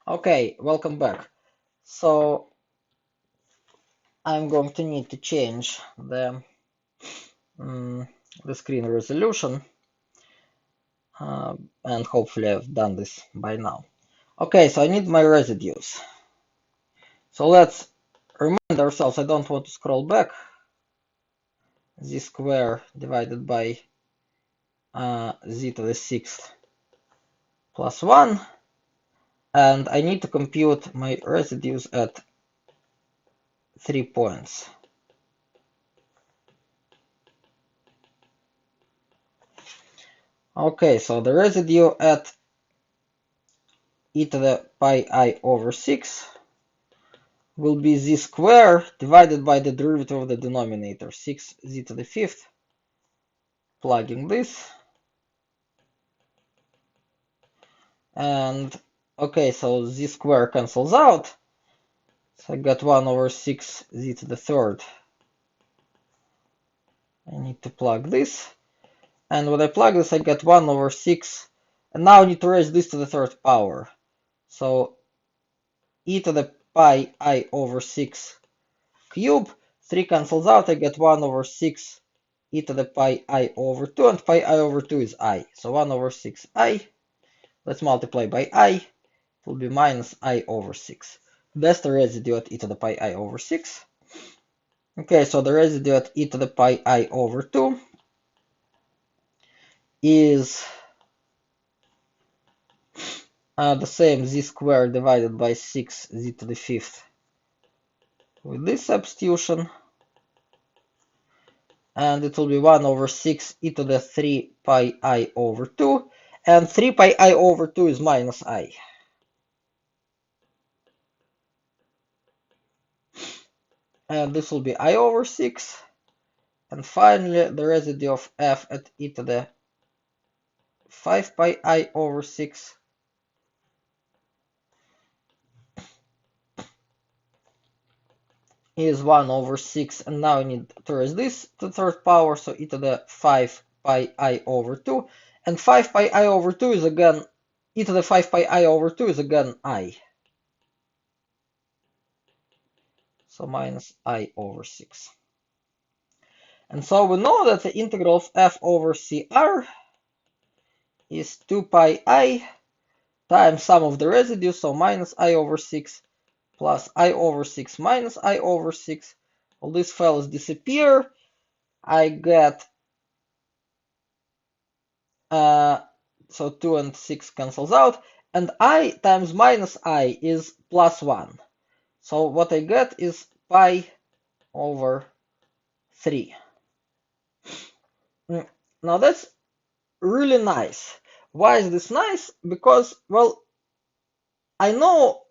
Okay, welcome back. So I'm going to need to change mm, the screen resolution, and hopefully I've done this by now. Okay, so I need my residues. So let's remind ourselves I don't want to scroll back. Z square divided by z to the sixth plus 1, and I need to compute my residues at 3 points. Okay, so the residue at e to the pi I over 6 will be z square divided by the derivative of the denominator, 6z to the fifth, plugging this. And okay, so z square cancels out. So I got 1 over 6z to the third. I need to plug this. And when I plug this, I get 1 over 6. And now I need to raise this to the third power. So e to the pi I over 6 cube. 3 cancels out. I get 1 over 6 e to the pi I over 2. And pi I over 2 is I. So 1 over 6i. Let's multiply by I. It will be minus I over 6. That's the residue at e to the pi I over 6. Okay, so the residue at e to the pi I over 2 is the same, z squared divided by 6z to the fifth with this substitution. And it will be 1 over 6 e to the 3 pi I over 2. And 3 pi I over 2 is minus I. And this will be I over 6. And finally, the residue of f at e to the 5 pi I over 6 is 1 over 6. And now I need to raise this to the third power, so e to the 5 pi I over 2. And 5 pi I over 2 is again, e to the 5 pi I over 2 is again I. So minus I over 6. And so we know that the integral of f over CR is 2 pi I times sum of the residues, so minus I over 6 plus I over 6 minus I over 6. All these fellows disappear. I get, so 2 and 6 cancels out. And I times minus I is plus 1. So what I get is pi over 3. Now that's really nice. Why is this nice? Because, well, I know,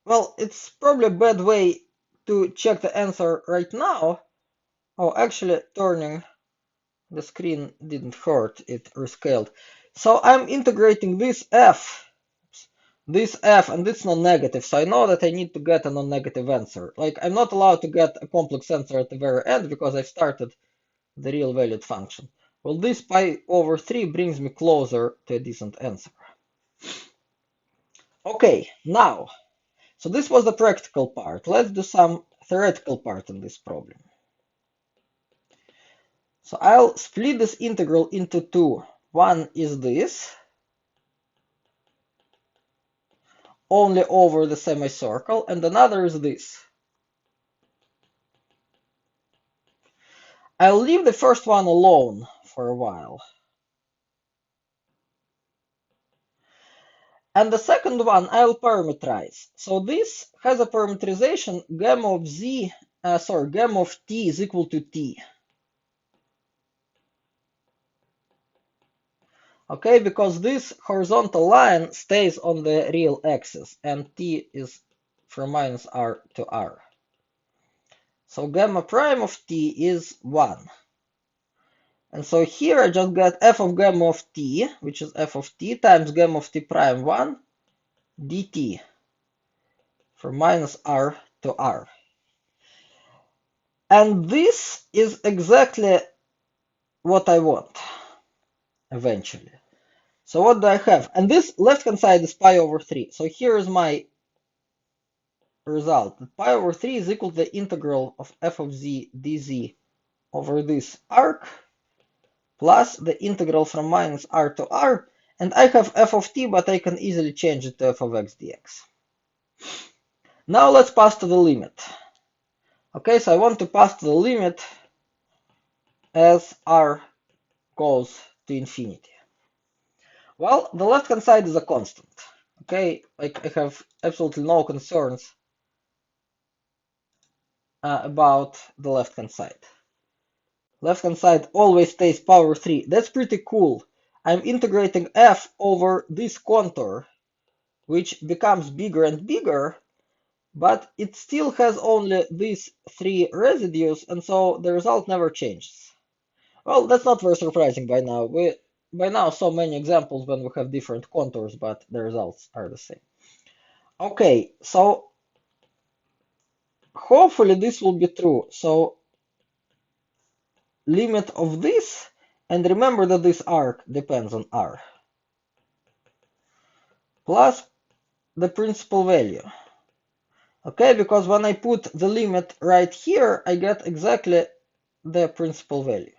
well, it's probably a bad way to check the answer right now. Oh, actually, turning the screen didn't hurt, it rescaled. So I'm integrating this f, and it's non-negative, so I know that I need to get a non-negative answer. Like, I'm not allowed to get a complex answer at the very end because I started the real valued function. Well, this pi over 3 brings me closer to a decent answer. Okay, now, so this was the practical part. Let's do some theoretical part in this problem. So I'll split this integral into two. One is this, only over the semicircle, and another is this. I'll leave the first one alone for a while. And the second one I'll parameterize. So this has a parameterization gamma of t is equal to t. Okay, because this horizontal line stays on the real axis, and t is from minus r to r. So gamma prime of t is 1. And so here I just got f of gamma of t, which is f of t, times gamma of t prime 1 dt from minus r to r. And this is exactly what I want eventually. So what do I have? And this left-hand side is pi over 3. So here is my result. Pi over 3 is equal to the integral of f of z dz over this arc plus the integral from minus r to r. And I have f of t, but I can easily change it to f of x dx. Now let's pass to the limit. Okay, so I want to pass to the limit as r goes to infinity. Well, the left-hand side is a constant. Okay, like I have absolutely no concerns about the left-hand side. Left-hand side always stays power 3. That's pretty cool. I'm integrating f over this contour, which becomes bigger and bigger, but it still has only these 3 residues, and so the result never changes. Well, that's not very surprising by now. We by now so many examples when we have different contours, but the results are the same. Okay, so hopefully this will be true. So limit of this, and remember that this arc depends on r, plus the principal value. Okay, because when I put the limit right here, I get exactly the principal value.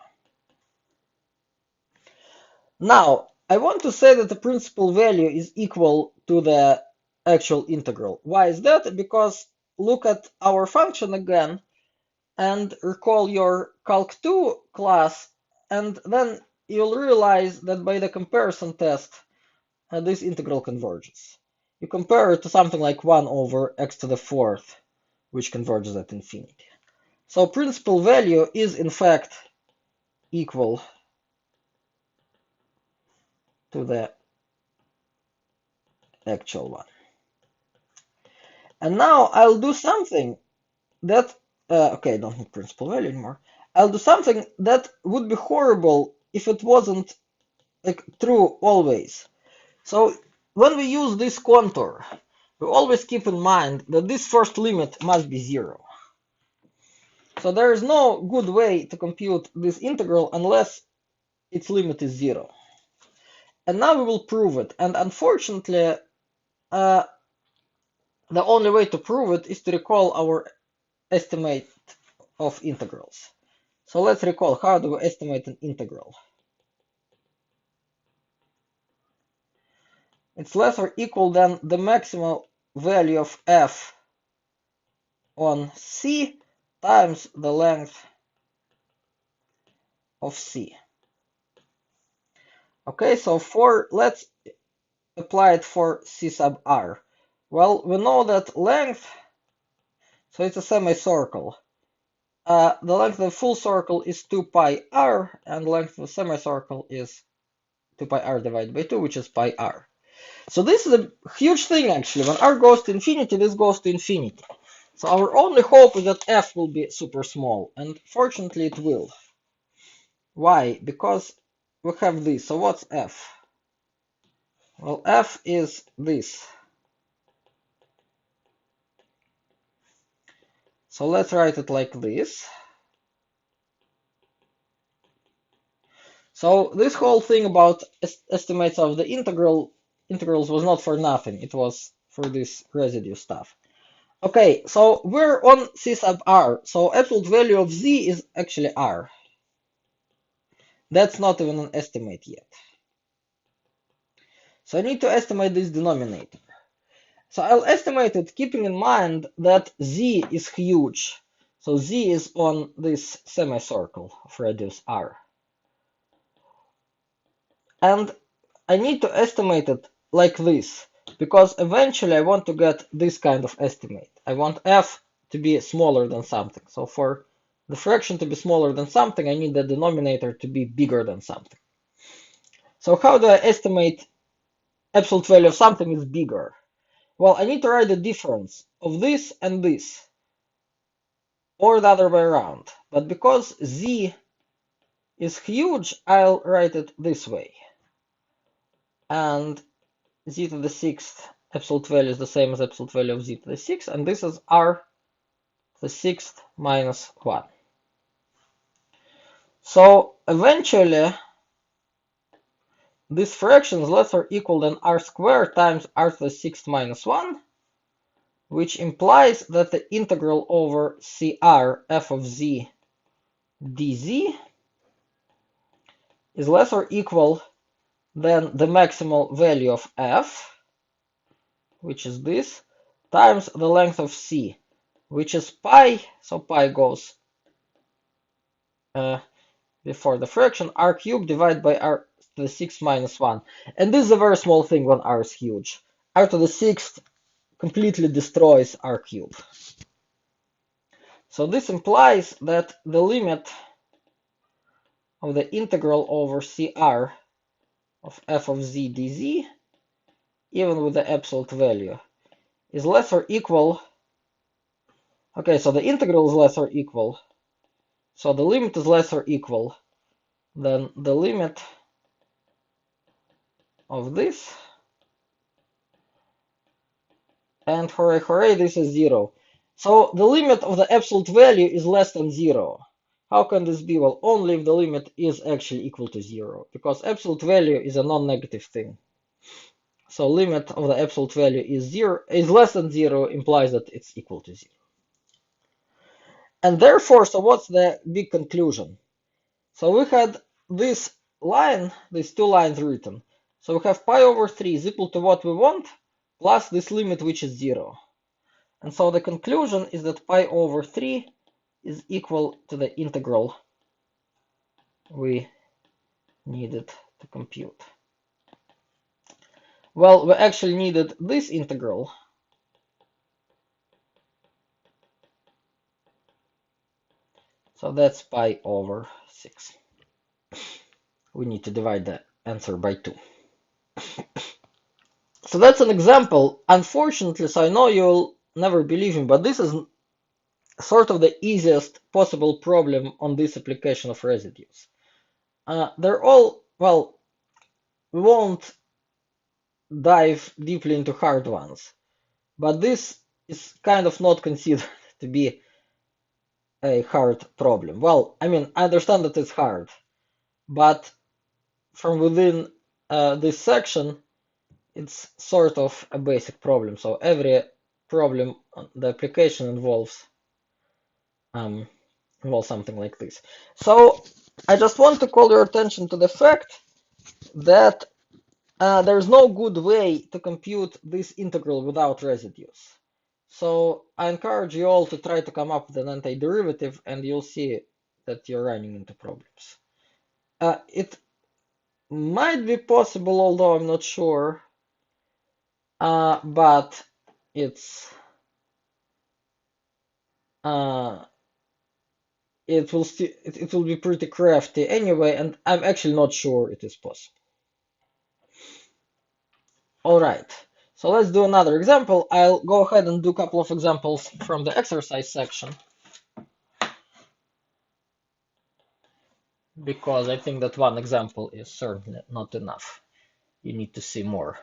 Now, I want to say that the principal value is equal to the actual integral. Why is that? Because look at our function again and recall your Calc2 class, and then you'll realize that by the comparison test, this integral converges. You compare it to something like 1 over x to the 4th, which converges at infinity. So principal value is in fact equal to the actual one. And now I'll do something that, okay, don't need principal value anymore. I'll do something that would be horrible if it wasn't like true always. So when we use this contour, we always keep in mind that this first limit must be 0. So there is no good way to compute this integral unless its limit is 0. And now we will prove it. And unfortunately, the only way to prove it is to recall our estimate of integrals. So let's recall, how do we estimate an integral? It's less or equal than the maximum value of f on c times the length of c. Okay, so let's apply it for c sub r. Well, we know that length, so it's a semicircle. The length of the full circle is 2 pi r, and the length of the semicircle is 2 pi r divided by 2, which is pi r. So this is a huge thing actually. When r goes to infinity, this goes to infinity. So our only hope is that f will be super small, and fortunately it will. Why? Because we have this. So what's f? Well, f is this. So let's write it like this. So this whole thing about estimates of the integrals was not for nothing. It was for this residue stuff. Okay, so we're on c sub r. So absolute value of z is actually r. That's not even an estimate yet. So I need to estimate this denominator. So I'll estimate it keeping in mind that z is huge. So z is on this semicircle of radius r. And I need to estimate it like this, because eventually I want to get this kind of estimate. I want f to be smaller than something. So for the fraction to be smaller than something, I need the denominator to be bigger than something. So how do I estimate absolute value of something is bigger? Well, I need to write the difference of this and this, or the other way around. But because z is huge, I'll write it this way. And z to the 6th absolute value is the same as absolute value of z to the 6th, and this is r to the 6th minus 1. So eventually, this fraction is less or equal than r squared times r to the 6th minus 1, which implies that the integral over CR f of z dz is less or equal than the maximal value of f, which is this, times the length of c, which is pi, so pi goes before the fraction, r cubed divided by r to the 6th minus 1. And this is a very small thing when r is huge. R to the 6th completely destroys r cubed. So this implies that the limit of the integral over CR of f of z dz, even with the absolute value, is less or equal. Okay, so the integral is less or equal. So the limit is less or equal than the limit of this. And hooray, hooray, this is 0. So the limit of the absolute value is less than 0. How can this be? Well, only if the limit is actually equal to 0, because absolute value is a non-negative thing. So limit of the absolute value is less than 0 implies that it's equal to 0. And therefore, so what's the big conclusion? So we had this line, these two lines written. So we have pi over 3 is equal to what we want, plus this limit which is 0. And so the conclusion is that pi over 3 is equal to the integral we needed to compute. Well, we actually needed this integral. So that's pi over 6. We need to divide the answer by 2. So that's an example. Unfortunately, so I know you'll never believe me, but this is sort of the easiest possible problem on this application of residues. They're all, well, we won't dive deeply into hard ones, but this is kind of not considered to be a hard problem. Well, I mean, I understand that it's hard, but from within this section, it's sort of a basic problem. So every problem the application involves something like this. So I just want to call your attention to the fact that there's no good way to compute this integral without residues. So I encourage you all to try to come up with an antiderivative, and you'll see that you're running into problems. It might be possible, although I'm not sure, but it's it will be pretty crafty anyway, and I'm actually not sure it is possible. All right, so let's do another example. I'll go ahead and do a couple of examples from the exercise section, because I think that one example is certainly not enough. You need to see more.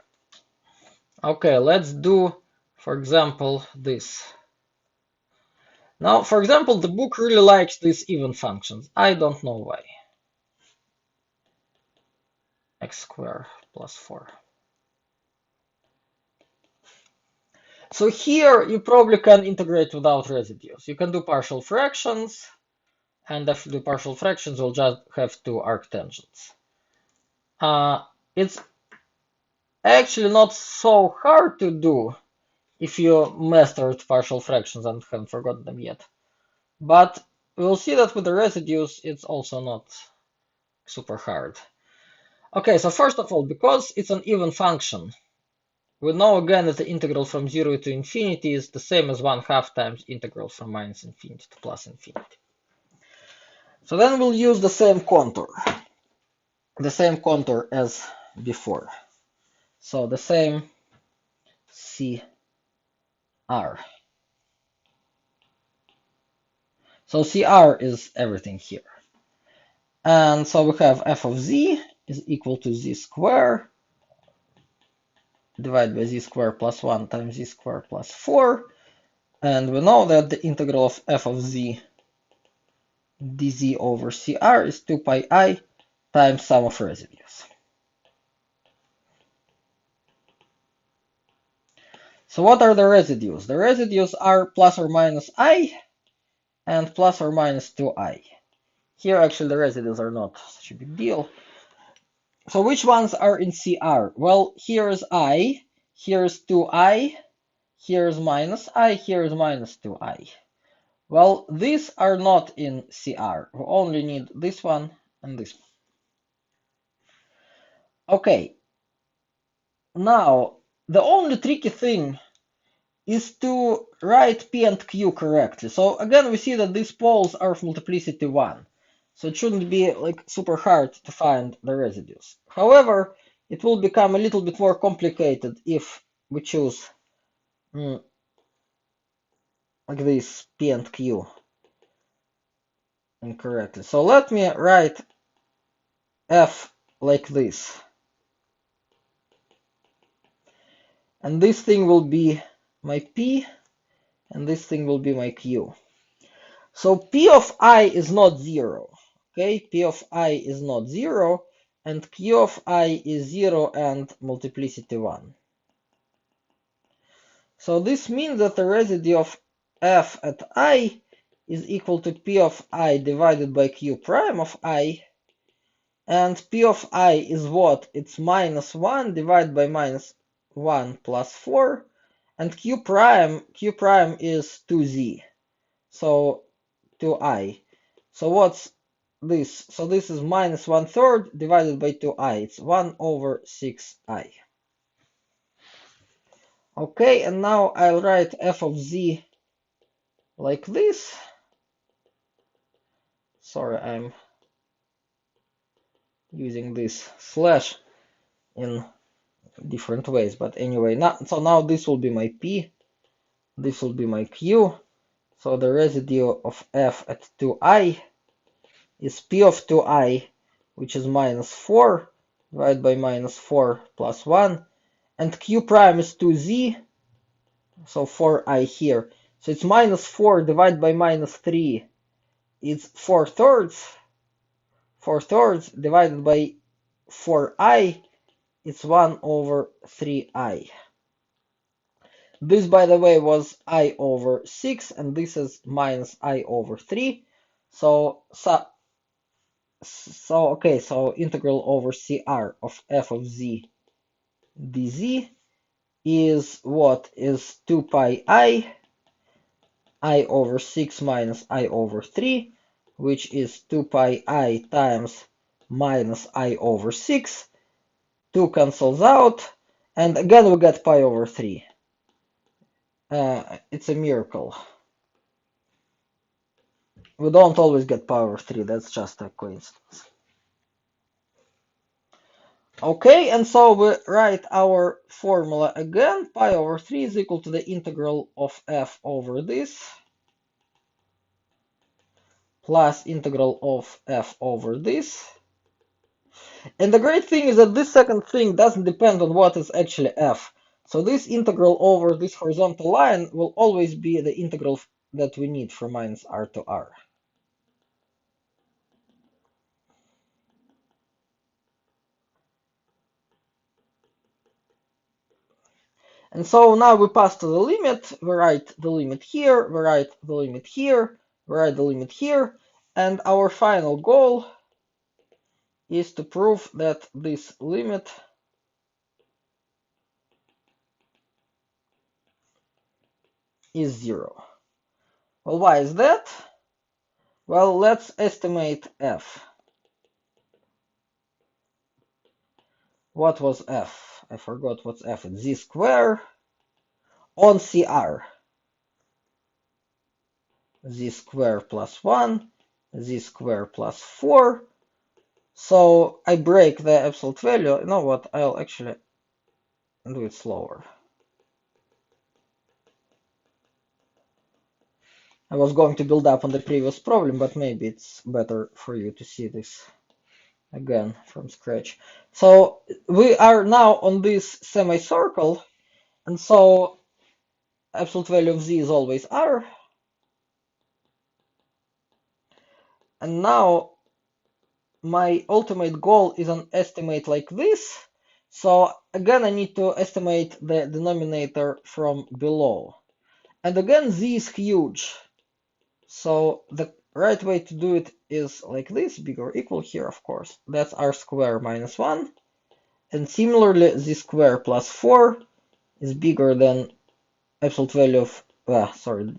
Okay, let's do, for example, this. Now, for example, the book really likes these even functions. I don't know why. X squared plus 4. So here you probably can integrate without residues. You can do partial fractions, and if you do partial fractions, we'll just have two arctangents. It's actually not so hard to do if you mastered partial fractions and haven't forgotten them yet. But we'll see that with the residues, it's also not super hard. Okay, so first of all, because it's an even function, we know again that the integral from 0 to infinity is the same as 1/2 times integral from minus infinity to plus infinity. So then we'll use the same contour as before. So the same CR. So CR is everything here. And so we have f of z is equal to z squared divided by z squared plus 1 times z squared plus 4. And we know that the integral of f of z dz over CR is 2 pi I times sum of residues. So what are the residues? The residues are plus or minus I and plus or minus 2I. Here actually the residues are not such a big deal. So which ones are in CR? Well, here is I, here is 2I, here is minus I, here is minus 2I. Well, these are not in CR. We only need this one and this one. Okay, now the only tricky thing is to write P and Q correctly. So again, we see that these poles are of multiplicity 1. So it shouldn't be like super hard to find the residues. However, it will become a little bit more complicated if we choose like this P and Q incorrectly. So let me write F like this. And this thing will be my P, and this thing will be my Q. So P of I is not 0. Okay, P of I is not 0, and Q of I is 0 and multiplicity 1. So this means that the residue of F at I is equal to P of I divided by Q prime of I, and P of I is what? It's minus 1 divided by minus 1 plus 4, and Q prime is 2Z, so 2I. So what's this? So this is minus 1/3 divided by 2I. It's 1 over 6I. Okay, and now I'll write f of z like this. Sorry, I'm using this slash in different ways, but anyway, so now this will be my p, this will be my q. So the residue of f at 2i is p of 2i, which is minus 4 divided by minus 4 plus 1, and q prime is 2z, so 4i here. So it's minus 4 divided by minus 3, it's 4/3. 4/3 divided by 4i, it's 1 over 3i. This, by the way, was I over 6, and this is minus I over 3. So okay, so integral over CR of f of z dz is what? Is 2 pi I over 6 minus I over 3, which is 2 pi I times minus I over 6. 2 cancels out, and again we get pi over 3. It's a miracle. We don't always get pi over 3, that's just a coincidence. Okay, and so we write our formula again. Pi over 3 is equal to the integral of f over this plus integral of f over this. And the great thing is that this second thing doesn't depend on what is actually f. So this integral over this horizontal line will always be the integral that we need from minus r to r. And so now we pass to the limit, we write the limit here, we write the limit here, we write the limit here, and our final goal is to prove that this limit is 0. Well, why is that? Well, let's estimate f. What was f? I forgot what's f. It's z square on CR. Z square plus 1, z square plus 4. So I break the absolute value. You know what? I'll actually do it slower. I was going to build up on the previous problem, but maybe it's better for you to see this again from scratch. So we are now on this semicircle, and so absolute value of z is always r. And now my ultimate goal is an estimate like this. So again, I need to estimate the denominator from below. And again, z is huge. So the right way to do it is like this, big or equal here, of course. That's r squared minus 1. And similarly, z squared plus 4 is bigger than absolute value of,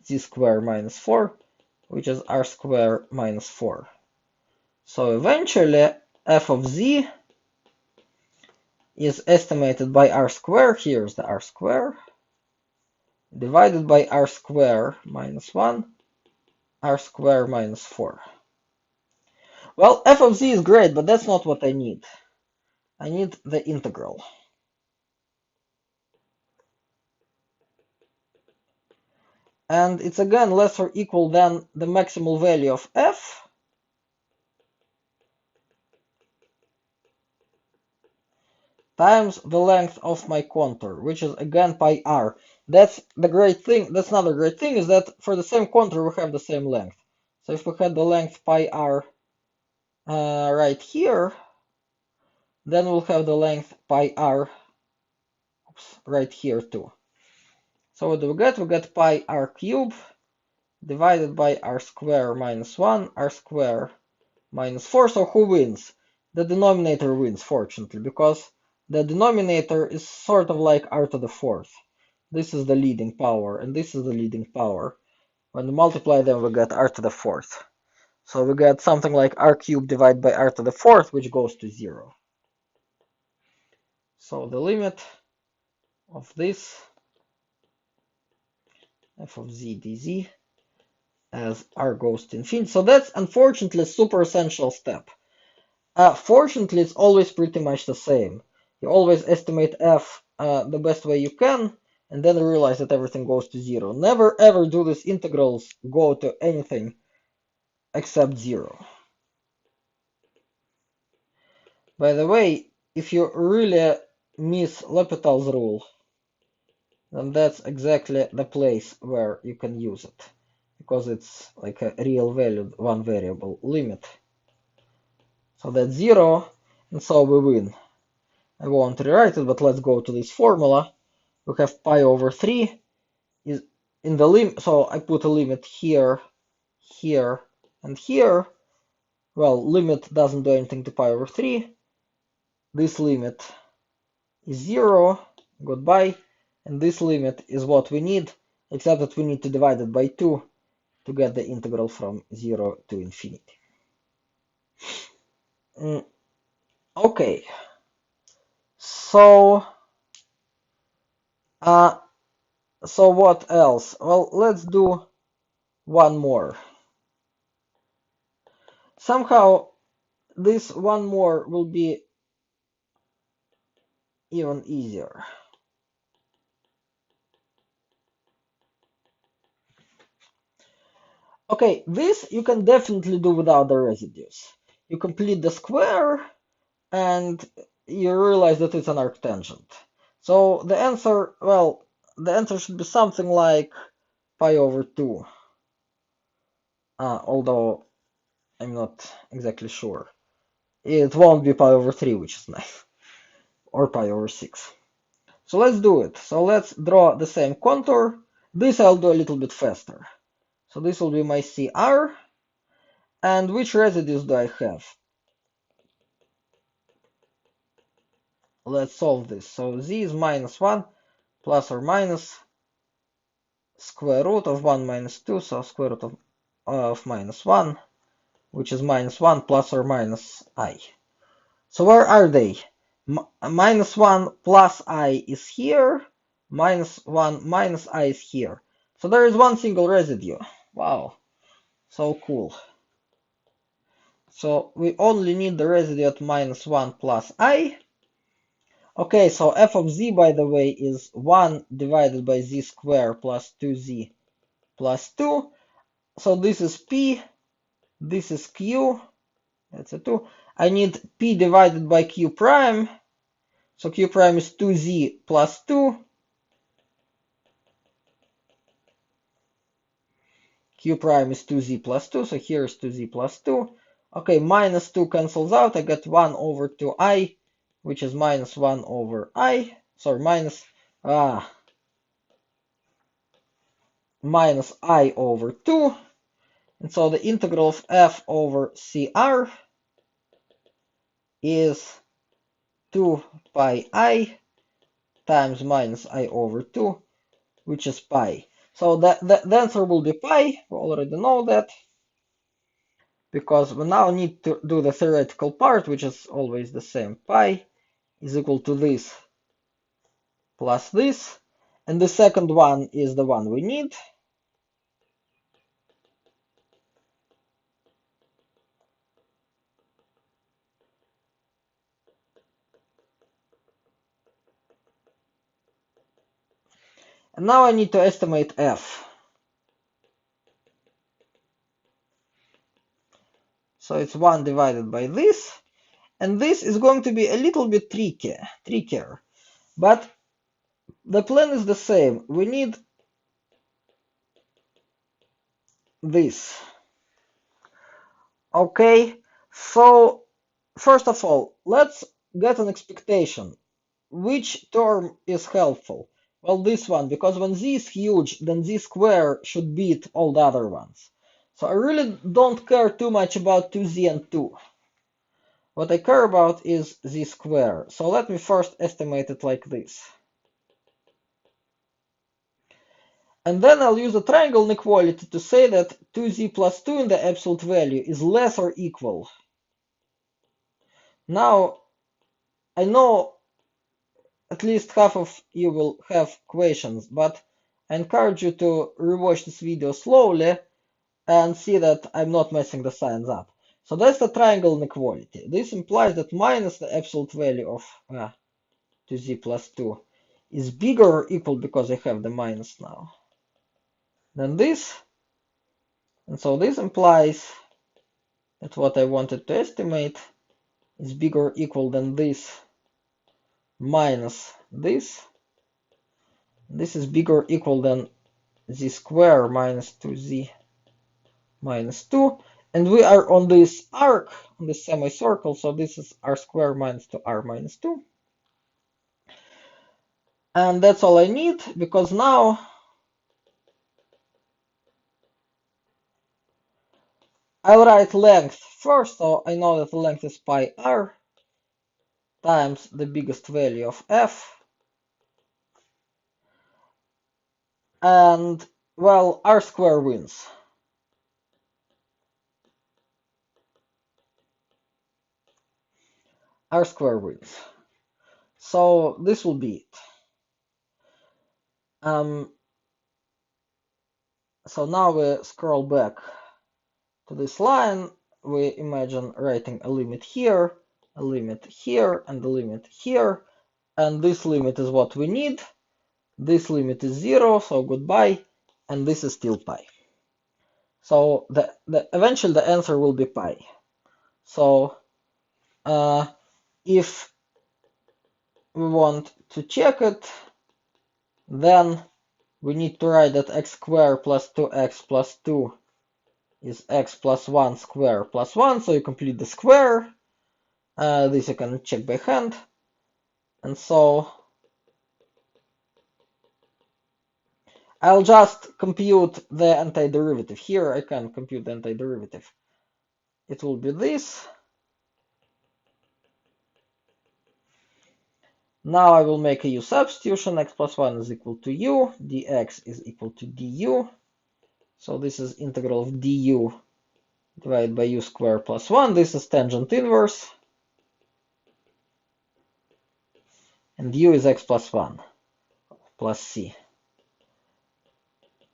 z squared minus 4, which is r squared minus 4. So eventually, f of z is estimated by r squared, here's the r squared, divided by r squared minus 1, r squared minus 4. Well, f of z is great, but that's not what I need. I need the integral. And it's again less or equal than the maximal value of f times the length of my contour, which is again pi r. That's the great thing. That's another great thing is that for the same contour we have the same length. So if we had the length pi r right here, then we'll have the length pi r right here too. So what do we get? We get pi r cubed divided by r squared minus 1, r squared minus 4. So who wins? The denominator wins, fortunately, because the denominator is sort of like r to the fourth. This is the leading power, and this is the leading power. When we multiply them, we get r to the fourth. So we get something like r cubed divided by r to the fourth, which goes to 0. So the limit of this f of z dz as r goes to infinity. So that's unfortunately a super essential step. Fortunately, it's always pretty much the same. You always estimate f the best way you can, and then realize that everything goes to 0. Never ever do these integrals go to anything except 0. By the way, if you really miss L'Hopital's rule, then that's exactly the place where you can use it, because it's like a real valued one variable limit. So that's 0, and so we win. I won't rewrite it, but let's go to this formula. We have pi over 3 is in the limit, so I put a limit here, here, and here. Well, limit doesn't do anything to pi over 3. This limit is 0, goodbye, and this limit is what we need, except that we need to divide it by 2 to get the integral from 0 to infinity. Okay, so what else? Well, let's do one more. Somehow this one more will be even easier. Okay, this you can definitely do without the residues. You complete the square and you realize that it's an arctangent. So the answer, well, the answer should be something like pi over 2. Although I'm not exactly sure. It won't be pi over 3, which is nice. Or pi over 6. So let's do it. So let's draw the same contour. This I'll do a little bit faster. So this will be my CR. And which residues do I have? Let's solve this. So z is minus 1 plus or minus square root of 1 minus 2. So square root of minus 1, which is minus 1 plus or minus I. So where are they? Minus 1 plus I is here. Minus 1 minus I is here. So there is one single residue. Wow. So cool. So we only need the residue at minus 1 plus I. Okay, so f of z, by the way, is 1 divided by z squared plus 2z plus 2. So this is p, this is q, that's a 2. I need p divided by q prime. So q prime is 2z plus 2. Q prime is 2z plus 2, so here is 2z plus 2. Okay, minus 2 cancels out. I get 1 over 2i, which is minus 1 over I, sorry, minus I over 2. And so the integral of f over CR is 2 pi I times minus I over 2, which is pi. So the answer will be pi. We already know that, because we now need to do the theoretical part, which is always the same. Pi is equal to this plus this. And the second one is the one we need. And now I need to estimate f. So it's 1 divided by this. And this is going to be a little bit trickier. But the plan is the same. We need this. Okay, so first of all, let's get an expectation. Which term is helpful? Well, this one, because when z is huge, then z square should beat all the other ones. So I really don't care too much about 2z and 2. What I care about is z square. So let me first estimate it like this. And then I'll use a triangle inequality to say that 2z plus 2 in the absolute value is less or equal. Now, I know at least half of you will have questions, but I encourage you to rewatch this video slowly and see that I'm not messing the signs up. So that's the triangle inequality. This implies that minus the absolute value of 2z plus 2 is bigger or equal, because I have the minus now, than this. And so this implies that what I wanted to estimate is bigger or equal than this minus this. This is bigger or equal than z square minus 2z minus 2. And we are on this arc, on this semicircle, so this is r squared minus 2r minus 2. And that's all I need, because now I'll write length first, so I know that the length is pi r times the biggest value of f. And, well, r squared wins. R squared wins. So this will be it. So now we scroll back to this line. We imagine writing a limit here, a limit here, and a limit here. And this limit is what we need. This limit is 0, so goodbye. And this is still pi. So eventually the answer will be pi. So if we want to check it, then we need to write that x squared plus 2x plus 2 is x plus 1 square plus 1, so you complete the square. This you can check by hand. And so I'll just compute the antiderivative. Here I can compute the antiderivative. It will be this. Now I will make a u substitution. X plus 1 is equal to u. Dx is equal to du. So this is integral of du divided by u squared plus 1. This is tangent inverse. And u is x plus 1 plus c.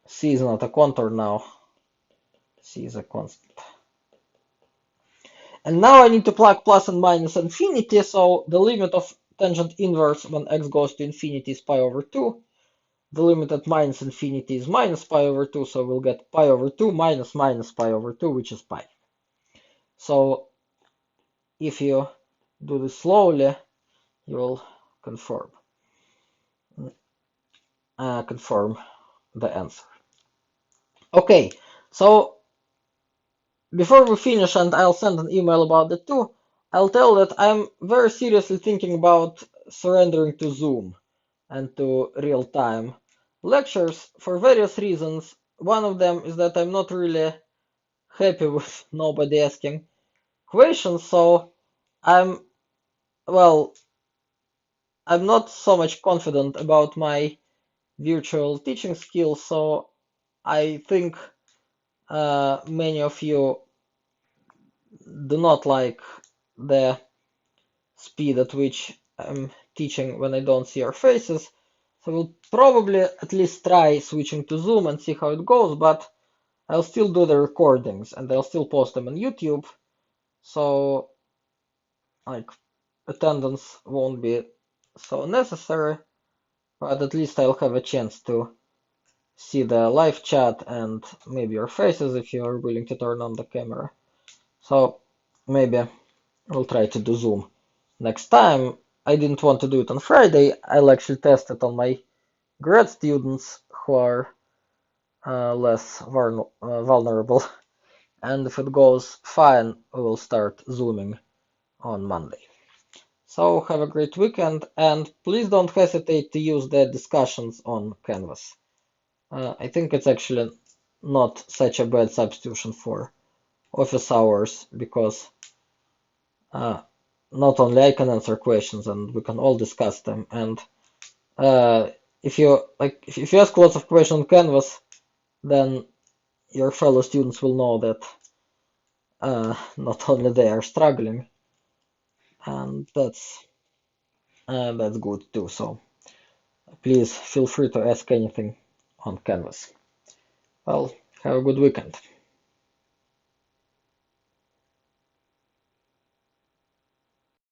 C is not a contour now. C is a constant. And now I need to plug plus and minus infinity, so the limit of tangent inverse when x goes to infinity is pi over 2. The limit at minus infinity is minus pi over 2, so we'll get pi over 2 minus minus pi over 2, which is pi. So if you do this slowly, you will confirm the answer. Okay, so before we finish, and I'll send an email about it too, I'll tell that I'm very seriously thinking about surrendering to Zoom and to real-time lectures for various reasons. One of them is that I'm not really happy with nobody asking questions, so I'm, well, I'm not so much confident about my virtual teaching skills, so I think many of you do not like the speed at which I'm teaching when I don't see your faces. So we'll probably at least try switching to Zoom and see how it goes, but I'll still do the recordings and I'll still post them on YouTube. So like attendance won't be so necessary, but at least I'll have a chance to see the live chat and maybe your faces if you are willing to turn on the camera. So maybe I'll try to do Zoom next time. I didn't want to do it on Friday. I'll actually test it on my grad students who are less vulnerable. And if it goes fine, we will start Zooming on Monday. So have a great weekend, and please don't hesitate to use the discussions on Canvas. I think it's actually not such a bad substitution for office hours because uh, not only I can answer questions and we can all discuss them. And if you ask lots of questions on Canvas, then your fellow students will know that not only they are struggling, and that's good too. So please feel free to ask anything on Canvas. Well, have a good weekend.